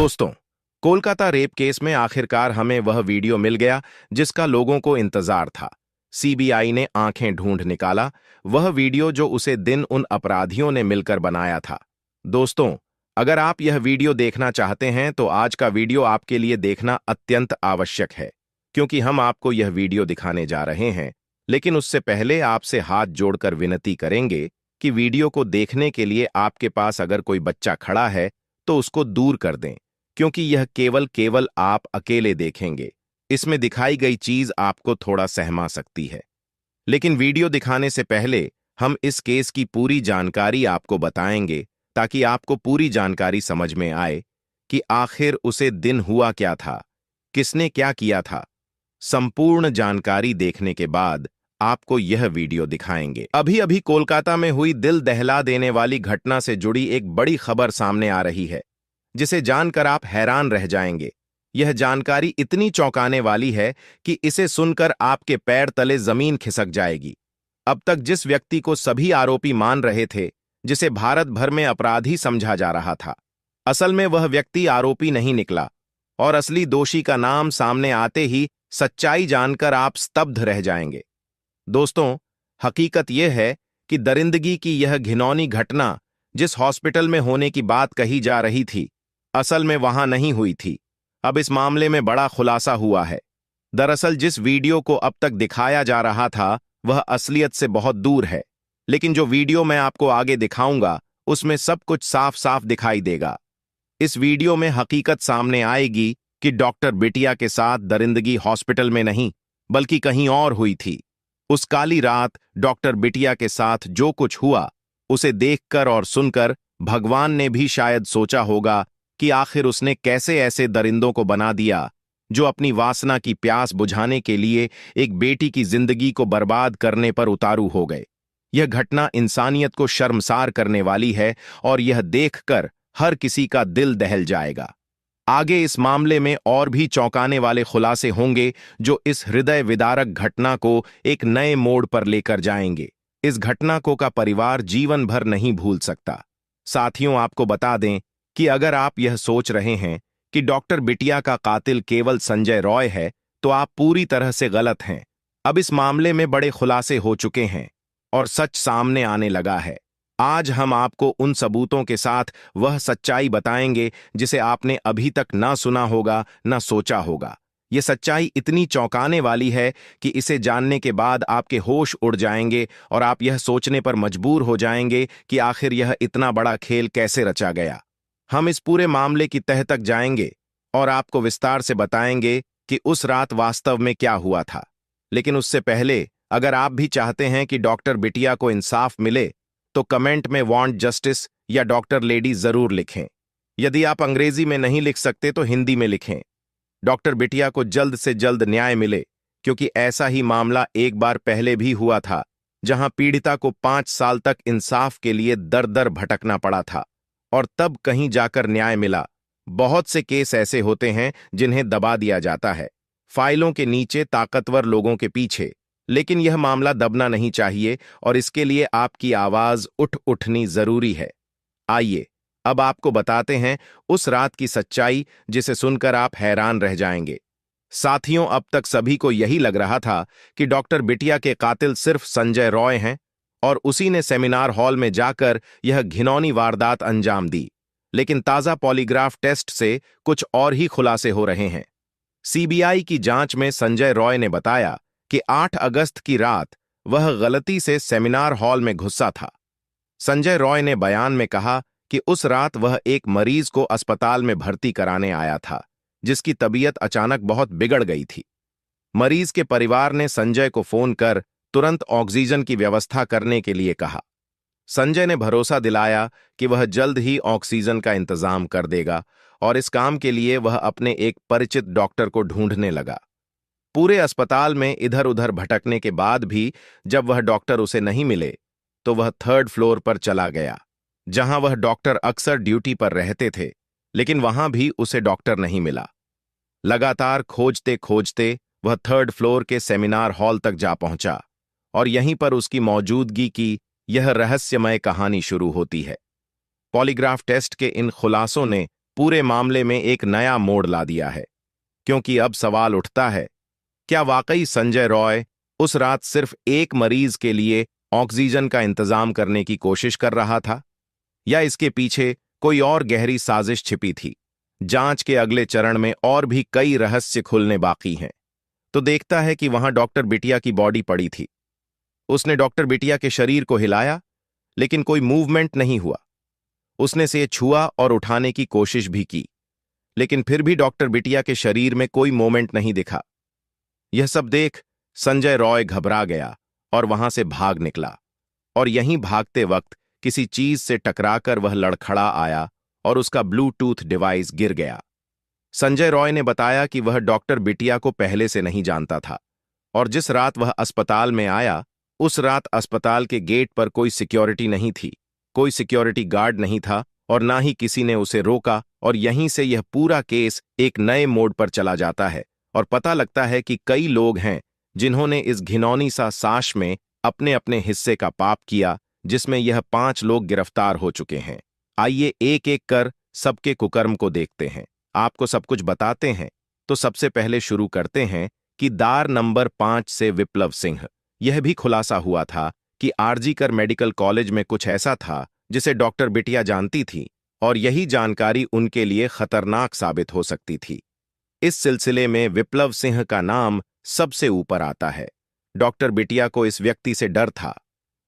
दोस्तों, Kolkata rape case में आखिरकार हमें वह वीडियो मिल गया जिसका लोगों को इंतजार था। सीबीआई ने आंखें ढूंढ निकाला वह वीडियो जो उसे दिन उन अपराधियों ने मिलकर बनाया था। दोस्तों, अगर आप यह वीडियो देखना चाहते हैं तो आज का वीडियो आपके लिए देखना अत्यंत आवश्यक है, क्योंकि हम आपको यह वीडियो दिखाने जा रहे हैं। लेकिन उससे पहले आपसे हाथ जोड़कर विनती करेंगे कि वीडियो को देखने के लिए आपके पास अगर कोई बच्चा खड़ा है तो उसको दूर कर दें, क्योंकि यह केवल आप अकेले देखेंगे। इसमें दिखाई गई चीज आपको थोड़ा सहमा सकती है। लेकिन वीडियो दिखाने से पहले हम इस केस की पूरी जानकारी आपको बताएंगे, ताकि आपको पूरी जानकारी समझ में आए कि आखिर उसे दिन हुआ क्या था, किसने क्या किया था। संपूर्ण जानकारी देखने के बाद आपको यह वीडियो दिखाएंगे। अभी अभी कोलकाता में हुई दिल दहला देने वाली घटना से जुड़ी एक बड़ी खबर सामने आ रही है, जिसे जानकर आप हैरान रह जाएंगे। यह जानकारी इतनी चौंकाने वाली है कि इसे सुनकर आपके पैर तले जमीन खिसक जाएगी। अब तक जिस व्यक्ति को सभी आरोपी मान रहे थे, जिसे भारत भर में अपराधी समझा जा रहा था, असल में वह व्यक्ति आरोपी नहीं निकला, और असली दोषी का नाम सामने आते ही सच्चाई जानकर आप स्तब्ध रह जाएंगे। दोस्तों, हकीकत यह है कि दरिंदगी की यह घिनौनी घटना जिस हॉस्पिटल में होने की बात कही जा रही थी, असल में वहां नहीं हुई थी। अब इस मामले में बड़ा खुलासा हुआ है। दरअसल जिस वीडियो को अब तक दिखाया जा रहा था वह असलियत से बहुत दूर है, लेकिन जो वीडियो मैं आपको आगे दिखाऊंगा उसमें सब कुछ साफ साफ दिखाई देगा। इस वीडियो में हकीकत सामने आएगी कि डॉक्टर बिटिया के साथ दरिंदगी हॉस्पिटल में नहीं बल्कि कहीं और हुई थी। उस काली रात डॉक्टर बिटिया के साथ जो कुछ हुआ उसे देखकर और सुनकर भगवान ने भी शायद सोचा होगा कि आखिर उसने कैसे ऐसे दरिंदों को बना दिया जो अपनी वासना की प्यास बुझाने के लिए एक बेटी की जिंदगी को बर्बाद करने पर उतारू हो गए। यह घटना इंसानियत को शर्मसार करने वाली है और यह देखकर हर किसी का दिल दहल जाएगा। आगे इस मामले में और भी चौंकाने वाले खुलासे होंगे जो इस हृदय विदारक घटना को एक नए मोड़ पर लेकर जाएंगे। इस घटना को का परिवार जीवन भर नहीं भूल सकता। साथियों, आपको बता दें कि अगर आप यह सोच रहे हैं कि डॉक्टर बिटिया का कातिल केवल संजय रॉय है, तो आप पूरी तरह से गलत हैं। अब इस मामले में बड़े खुलासे हो चुके हैं और सच सामने आने लगा है। आज हम आपको उन सबूतों के साथ वह सच्चाई बताएंगे जिसे आपने अभी तक ना सुना होगा, ना सोचा होगा। यह सच्चाई इतनी चौंकाने वाली है कि इसे जानने के बाद आपके होश उड़ जाएंगे और आप यह सोचने पर मजबूर हो जाएंगे कि आखिर यह इतना बड़ा खेल कैसे रचा गया। हम इस पूरे मामले की तह तक जाएंगे और आपको विस्तार से बताएंगे कि उस रात वास्तव में क्या हुआ था। लेकिन उससे पहले, अगर आप भी चाहते हैं कि डॉक्टर बिटिया को इंसाफ मिले, तो कमेंट में वांट जस्टिस या डॉक्टर लेडी जरूर लिखें। यदि आप अंग्रेजी में नहीं लिख सकते तो हिंदी में लिखें। डॉक्टर बिटिया को जल्द से जल्द न्याय मिले, क्योंकि ऐसा ही मामला एक बार पहले भी हुआ था, जहां पीड़िता को 5 साल तक इंसाफ के लिए दर दर भटकना पड़ा था और तब कहीं जाकर न्याय मिला। बहुत से केस ऐसे होते हैं जिन्हें दबा दिया जाता है, फाइलों के नीचे ताकतवर लोगों के पीछे। लेकिन यह मामला दबना नहीं चाहिए और इसके लिए आपकी आवाज उठनी जरूरी है। आइए अब आपको बताते हैं उस रात की सच्चाई जिसे सुनकर आप हैरान रह जाएंगे। साथियों, अब तक सभी को यही लग रहा था कि डॉक्टर बिटिया के कातिल सिर्फ संजय रॉय हैं और उसी ने सेमिनार हॉल में जाकर यह घिनौनी वारदात अंजाम दी। लेकिन ताजा पॉलीग्राफ टेस्ट से कुछ और ही खुलासे हो रहे हैं। सीबीआई की जांच में संजय रॉय ने बताया कि 8 अगस्त की रात वह गलती से सेमिनार हॉल में घुसा था। संजय रॉय ने बयान में कहा कि उस रात वह एक मरीज को अस्पताल में भर्ती कराने आया था, जिसकी तबीयत अचानक बहुत बिगड़ गई थी। मरीज के परिवार ने संजय को फोन कर तुरंत ऑक्सीजन की व्यवस्था करने के लिए कहा। संजय ने भरोसा दिलाया कि वह जल्द ही ऑक्सीजन का इंतजाम कर देगा और इस काम के लिए वह अपने एक परिचित डॉक्टर को ढूंढने लगा। पूरे अस्पताल में इधर उधर भटकने के बाद भी जब वह डॉक्टर उसे नहीं मिले, तो वह 3rd फ्लोर पर चला गया, जहां वह डॉक्टर अक्सर ड्यूटी पर रहते थे। लेकिन वहां भी उसे डॉक्टर नहीं मिला। लगातार खोजते खोजते वह 3rd फ्लोर के सेमिनार हॉल तक जा पहुंचा और यहीं पर उसकी मौजूदगी की यह रहस्यमय कहानी शुरू होती है। पॉलीग्राफ टेस्ट के इन खुलासों ने पूरे मामले में एक नया मोड़ ला दिया है, क्योंकि अब सवाल उठता है, क्या वाकई संजय रॉय उस रात सिर्फ एक मरीज के लिए ऑक्सीजन का इंतजाम करने की कोशिश कर रहा था, या इसके पीछे कोई और गहरी साजिश छिपी थी? जांच के अगले चरण में और भी कई रहस्य खुलने बाकी हैं। तो देखता है कि वहां डॉक्टर बिटिया की बॉडी पड़ी थी। उसने डॉक्टर बिटिया के शरीर को हिलाया, लेकिन कोई मूवमेंट नहीं हुआ। उसने इसे छुआ और उठाने की कोशिश भी की, लेकिन फिर भी डॉक्टर बिटिया के शरीर में कोई मूवमेंट नहीं दिखा। यह सब देख संजय रॉय घबरा गया और वहां से भाग निकला, और यहीं भागते वक्त किसी चीज से टकराकर वह लड़खड़ा आया और उसका ब्लूटूथ डिवाइस गिर गया। संजय रॉय ने बताया कि वह डॉक्टर बिटिया को पहले से नहीं जानता था, और जिस रात वह अस्पताल में आया, उस रात अस्पताल के गेट पर कोई सिक्योरिटी नहीं थी, कोई सिक्योरिटी गार्ड नहीं था, और ना ही किसी ने उसे रोका। और यहीं से यह पूरा केस एक नए मोड़ पर चला जाता है, और पता लगता है कि कई लोग हैं जिन्होंने इस घिनौनी सा साश में अपने अपने हिस्से का पाप किया, जिसमें यह 5 लोग गिरफ्तार हो चुके हैं। आइए एक एक कर सबके कुकर्म को देखते हैं, आपको सब कुछ बताते हैं। तो सबसे पहले शुरू करते हैं कि दार नंबर 5 से विप्लव सिंह। यह भी खुलासा हुआ था कि आरजीकर मेडिकल कॉलेज में कुछ ऐसा था जिसे डॉक्टर बिटिया जानती थी, और यही जानकारी उनके लिए खतरनाक साबित हो सकती थी। इस सिलसिले में विप्लव सिंह का नाम सबसे ऊपर आता है। डॉक्टर बिटिया को इस व्यक्ति से डर था।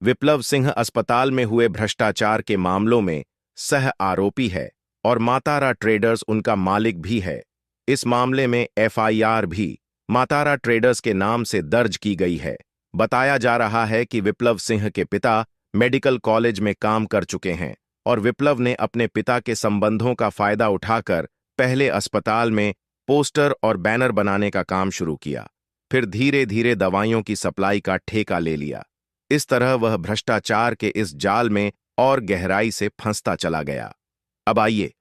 विप्लव सिंह अस्पताल में हुए भ्रष्टाचार के मामलों में सह आरोपी है, और मातारा ट्रेडर्स उनका मालिक भी है। इस मामले में एफआईआर भी मातारा ट्रेडर्स के नाम से दर्ज की गई है। बताया जा रहा है कि विप्लव सिंह के पिता मेडिकल कॉलेज में काम कर चुके हैं, और विप्लव ने अपने पिता के संबंधों का फायदा उठाकर पहले अस्पताल में पोस्टर और बैनर बनाने का काम शुरू किया, फिर धीरे धीरे दवाइयों की सप्लाई का ठेका ले लिया। इस तरह वह भ्रष्टाचार के इस जाल में और गहराई से फंसता चला गया। अब आइए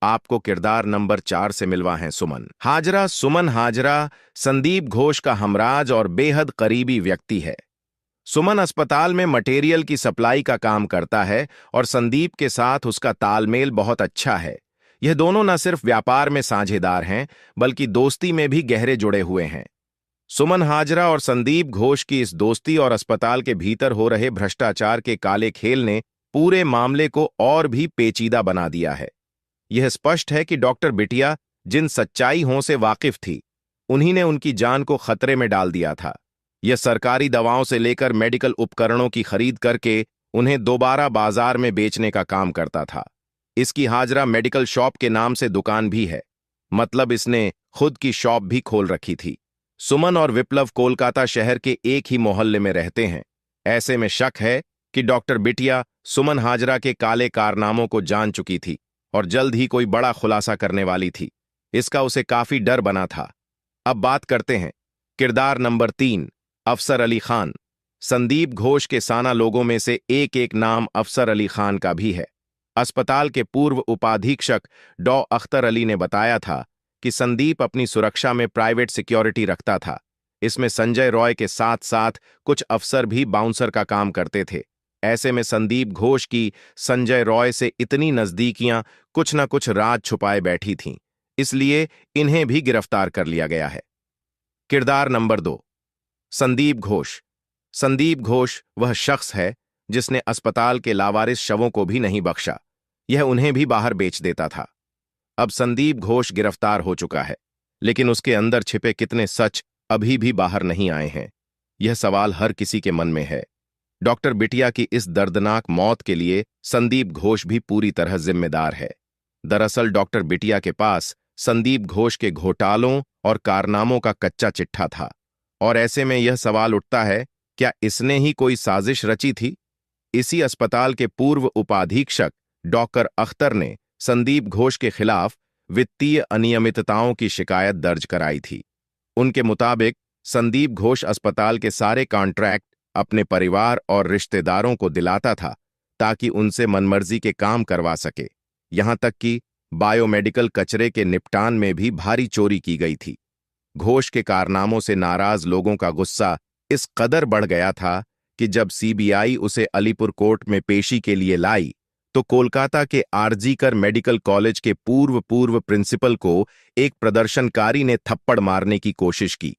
आपको किरदार नंबर 4 से मिलवा है सुमन हाजरा। सुमन हाजरा संदीप घोष का हमराज और बेहद करीबी व्यक्ति है। सुमन अस्पताल में मटेरियल की सप्लाई का काम करता है, और संदीप के साथ उसका तालमेल बहुत अच्छा है। यह दोनों न सिर्फ व्यापार में साझेदार हैं, बल्कि दोस्ती में भी गहरे जुड़े हुए हैं। सुमन हाजरा और संदीप घोष की इस दोस्ती और अस्पताल के भीतर हो रहे भ्रष्टाचार के काले खेल ने पूरे मामले को और भी पेचीदा बना दिया है। यह स्पष्ट है कि डॉक्टर बिटिया जिन सच्चाइयों से वाकिफ थी, उन्हीं ने उनकी जान को खतरे में डाल दिया था। यह सरकारी दवाओं से लेकर मेडिकल उपकरणों की खरीद करके उन्हें दोबारा बाजार में बेचने का काम करता था। इसकी हाजरा मेडिकल शॉप के नाम से दुकान भी है, मतलब इसने खुद की शॉप भी खोल रखी थी। सुमन और विप्लव कोलकाता शहर के एक ही मोहल्ले में रहते हैं। ऐसे में शक है कि डॉक्टर बिटिया सुमन हाजरा के काले कारनामों को जान चुकी थी, और जल्द ही कोई बड़ा खुलासा करने वाली थी। इसका उसे काफी डर बना था। अब बात करते हैं किरदार नंबर 3, अफसर अली खान। संदीप घोष के साना लोगों में से एक एक नाम अफसर अली खान का भी है। अस्पताल के पूर्व उपाधीक्षक डॉ अख्तर अली ने बताया था कि संदीप अपनी सुरक्षा में प्राइवेट सिक्योरिटी रखता था। इसमें संजय रॉय के साथ साथ कुछ अफसर भी बाउंसर का काम करते थे। ऐसे में संदीप घोष की संजय रॉय से इतनी नजदीकियां कुछ न कुछ राज छुपाए बैठी थीं, इसलिए इन्हें भी गिरफ्तार कर लिया गया है। किरदार नंबर 2, संदीप घोष। संदीप घोष वह शख्स है जिसने अस्पताल के लावारिस शवों को भी नहीं बख्शा, यह उन्हें भी बाहर बेच देता था। अब संदीप घोष गिरफ्तार हो चुका है, लेकिन उसके अंदर छिपे कितने सच अभी भी बाहर नहीं आए हैं, यह सवाल हर किसी के मन में है। डॉक्टर बिटिया की इस दर्दनाक मौत के लिए संदीप घोष भी पूरी तरह जिम्मेदार है। दरअसल डॉक्टर बिटिया के पास संदीप घोष के घोटालों और कारनामों का कच्चा चिट्ठा था, और ऐसे में यह सवाल उठता है, क्या इसने ही कोई साजिश रची थी? इसी अस्पताल के पूर्व उपाधीक्षक डॉक्टर अख्तर ने संदीप घोष के खिलाफ वित्तीय अनियमितताओं की शिकायत दर्ज कराई थी। उनके मुताबिक संदीप घोष अस्पताल के सारे कॉन्ट्रैक्ट अपने परिवार और रिश्तेदारों को दिलाता था, ताकि उनसे मनमर्जी के काम करवा सके। यहां तक कि बायोमेडिकल कचरे के निपटान में भी भारी चोरी की गई थी। घोष के कारनामों से नाराज लोगों का गुस्सा इस कदर बढ़ गया था कि जब सीबीआई उसे अलीपुर कोर्ट में पेशी के लिए लाई, तो तो कोलकाता के आरजीकर मेडिकल कॉलेज के पूर्व प्रिंसिपल को एक प्रदर्शनकारी ने थप्पड़ मारने की कोशिश की।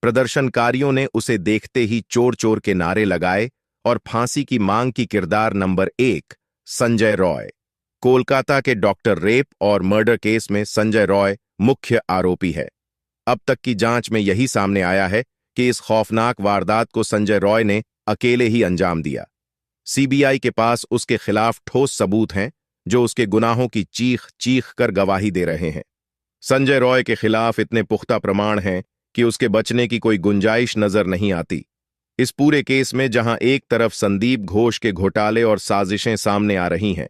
प्रदर्शनकारियों ने उसे देखते ही चोर चोर के नारे लगाए और फांसी की मांग की। किरदार नंबर 1, संजय रॉय। कोलकाता के डॉक्टर रेप और मर्डर केस में संजय रॉय मुख्य आरोपी है। अब तक की जांच में यही सामने आया है कि इस खौफनाक वारदात को संजय रॉय ने अकेले ही अंजाम दिया। सीबीआई के पास उसके खिलाफ ठोस सबूत हैं जो उसके गुनाहों की चीख चीख कर गवाही दे रहे हैं। संजय रॉय के खिलाफ इतने पुख्ता प्रमाण हैं कि उसके बचने की कोई गुंजाइश नजर नहीं आती। इस पूरे केस में जहां एक तरफ संदीप घोष के घोटाले और साजिशें सामने आ रही हैं,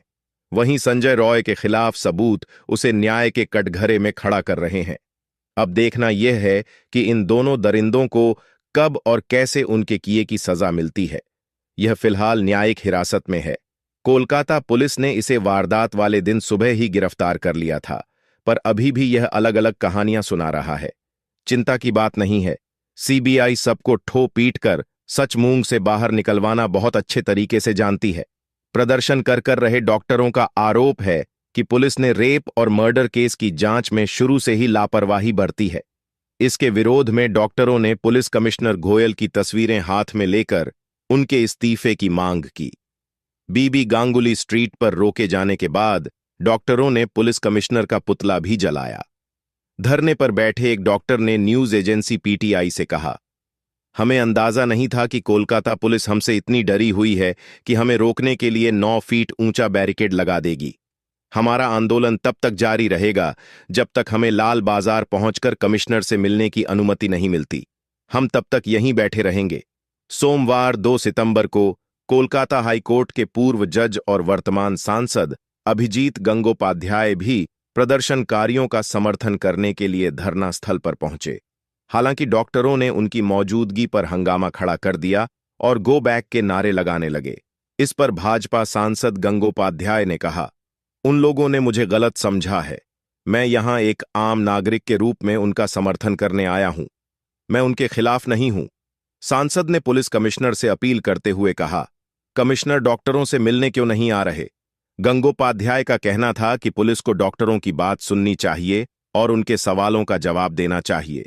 वहीं संजय रॉय के खिलाफ सबूत उसे न्याय के कटघरे में खड़ा कर रहे हैं। अब देखना यह है कि इन दोनों दरिंदों को कब और कैसे उनके किए की सजा मिलती है। यह फिलहाल न्यायिक हिरासत में है। कोलकाता पुलिस ने इसे वारदात वाले दिन सुबह ही गिरफ्तार कर लिया था, पर अभी भी यह अलग अलग कहानियां सुना रहा है। चिंता की बात नहीं है। सीबीआई सबको ठो पीट कर सच मूंग से बाहर निकलवाना बहुत अच्छे तरीके से जानती है। प्रदर्शन कर रहे डॉक्टरों का आरोप है कि पुलिस ने रेप और मर्डर केस की जांच में शुरू से ही लापरवाही बरती है। इसके विरोध में डॉक्टरों ने पुलिस कमिश्नर गोयल की तस्वीरें हाथ में लेकर उनके इस्तीफे की मांग की। बीबी गांगुली स्ट्रीट पर रोके जाने के बाद डॉक्टरों ने पुलिस कमिश्नर का पुतला भी जलाया। धरने पर बैठे एक डॉक्टर ने न्यूज एजेंसी पीटीआई से कहा, हमें अंदाजा नहीं था कि कोलकाता पुलिस हमसे इतनी डरी हुई है कि हमें रोकने के लिए 9 फीट ऊंचा बैरिकेड लगा देगी। हमारा आंदोलन तब तक जारी रहेगा जब तक हमें लाल बाजार पहुंचकर कमिश्नर से मिलने की अनुमति नहीं मिलती। हम तब तक यहीं बैठे रहेंगे। सोमवार 2 सितंबर को कोलकाता हाईकोर्ट के पूर्व जज और वर्तमान सांसद अभिजीत गंगोपाध्याय भी प्रदर्शनकारियों का समर्थन करने के लिए धरना स्थल पर पहुंचे। हालांकि डॉक्टरों ने उनकी मौजूदगी पर हंगामा खड़ा कर दिया और गो बैक के नारे लगाने लगे। इस पर भाजपा सांसद गंगोपाध्याय ने कहा, उन लोगों ने मुझे गलत समझा है। मैं यहां एक आम नागरिक के रूप में उनका समर्थन करने आया हूं। मैं उनके खिलाफ नहीं हूं। सांसद ने पुलिस कमिश्नर से अपील करते हुए कहा, कमिश्नर डॉक्टरों से मिलने क्यों नहीं आ रहे? गंगोपाध्याय का कहना था कि पुलिस को डॉक्टरों की बात सुननी चाहिए और उनके सवालों का जवाब देना चाहिए,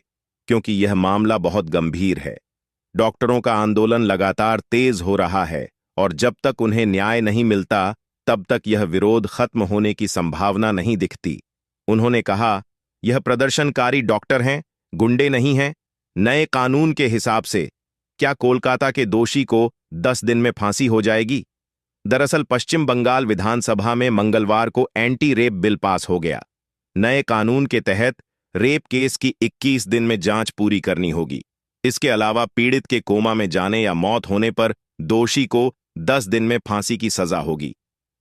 क्योंकि यह मामला बहुत गंभीर है। डॉक्टरों का आंदोलन लगातार तेज हो रहा है और जब तक उन्हें न्याय नहीं मिलता तब तक यह विरोध खत्म होने की संभावना नहीं दिखती। उन्होंने कहा, यह प्रदर्शनकारी डॉक्टर हैं, गुंडे नहीं हैं। नए कानून के हिसाब से क्या कोलकाता के दोषी को 10 दिन में फांसी हो जाएगी? दरअसल पश्चिम बंगाल विधानसभा में मंगलवार को एंटी रेप बिल पास हो गया। नए कानून के तहत रेप केस की 21 दिन में जांच पूरी करनी होगी। इसके अलावा पीड़ित के कोमा में जाने या मौत होने पर दोषी को 10 दिन में फांसी की सजा होगी।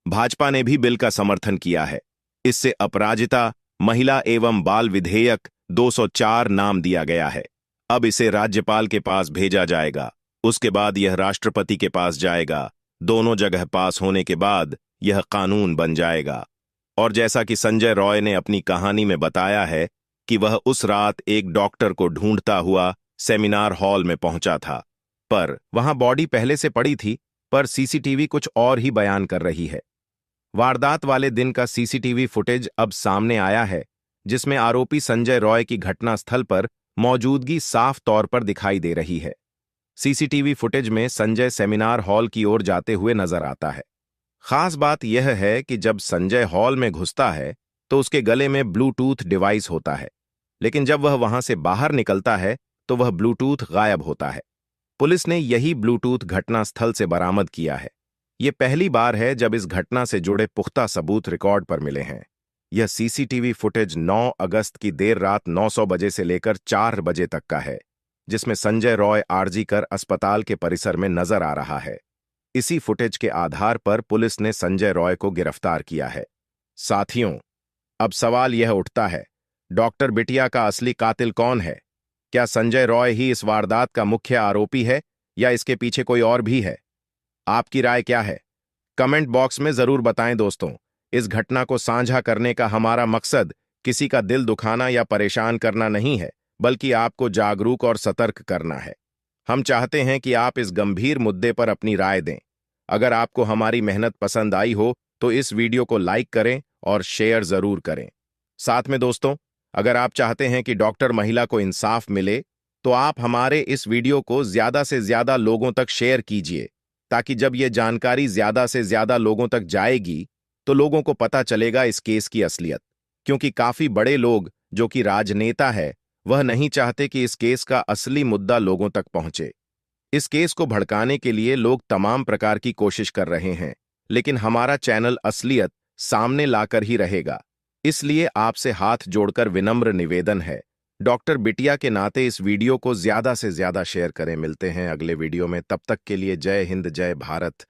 भाजपा ने भी बिल का समर्थन किया है। इससे अपराजिता महिला एवं बाल विधेयक 204 नाम दिया गया है। अब इसे राज्यपाल के पास भेजा जाएगा। उसके बाद यह राष्ट्रपति के पास जाएगा। दोनों जगह पास होने के बाद यह कानून बन जाएगा। और जैसा कि संजय रॉय ने अपनी कहानी में बताया है कि वह उस रात एक डॉक्टर को ढूंढता हुआ सेमिनार हॉल में पहुंचा था, पर वहां बॉडी पहले से पड़ी थी, पर सीसीटीवी कुछ और ही बयान कर रही है। वारदात वाले दिन का सीसीटीवी फुटेज अब सामने आया है, जिसमें आरोपी संजय रॉय की घटनास्थल पर मौजूदगी साफ तौर पर दिखाई दे रही है। सीसीटीवी फुटेज में संजय सेमिनार हॉल की ओर जाते हुए नजर आता है। खास बात यह है कि जब संजय हॉल में घुसता है तो उसके गले में ब्लूटूथ डिवाइस होता है, लेकिन जब वह वहां से बाहर निकलता है तो वह ब्लूटूथ गायब होता है। पुलिस ने यही ब्लूटूथ घटनास्थल से बरामद किया है। यह पहली बार है जब इस घटना से जुड़े पुख्ता सबूत रिकॉर्ड पर मिले हैं। यह सीसीटीवी फुटेज 9 अगस्त की देर रात 900 बजे से लेकर 4 बजे तक का है, जिसमें संजय रॉय आरजीकर अस्पताल के परिसर में नजर आ रहा है। इसी फुटेज के आधार पर पुलिस ने संजय रॉय को गिरफ्तार किया है। साथियों, अब सवाल यह उठता है, डॉक्टर बिटिया का असली कातिल कौन है? क्या संजय रॉय ही इस वारदात का मुख्य आरोपी है या इसके पीछे कोई और भी है? आपकी राय क्या है? कमेंट बॉक्स में जरूर बताएं दोस्तों। इस घटना को साझा करने का हमारा मकसद किसी का दिल दुखाना या परेशान करना नहीं है, बल्कि आपको जागरूक और सतर्क करना है। हम चाहते हैं कि आप इस गंभीर मुद्दे पर अपनी राय दें। अगर आपको हमारी मेहनत पसंद आई हो तो इस वीडियो को लाइक करें और शेयर जरूर करें। साथ में दोस्तों, अगर आप चाहते हैं कि डॉक्टर महिला को इंसाफ मिले, तो आप हमारे इस वीडियो को ज्यादा से ज्यादा लोगों तक शेयर कीजिए, ताकि जब ये जानकारी ज्यादा से ज्यादा लोगों तक जाएगी तो लोगों को पता चलेगा इस केस की असलियत। क्योंकि काफी बड़े लोग, जो कि राजनेता है, वह नहीं चाहते कि इस केस का असली मुद्दा लोगों तक पहुंचे। इस केस को भड़काने के लिए लोग तमाम प्रकार की कोशिश कर रहे हैं, लेकिन हमारा चैनल असलियत सामने लाकर ही रहेगा। इसलिए आपसे हाथ जोड़कर विनम्र निवेदन है, डॉक्टर बिटिया के नाते इस वीडियो को ज्यादा से ज्यादा शेयर करें। मिलते हैं अगले वीडियो में, तब तक के लिए जय हिंद, जय भारत।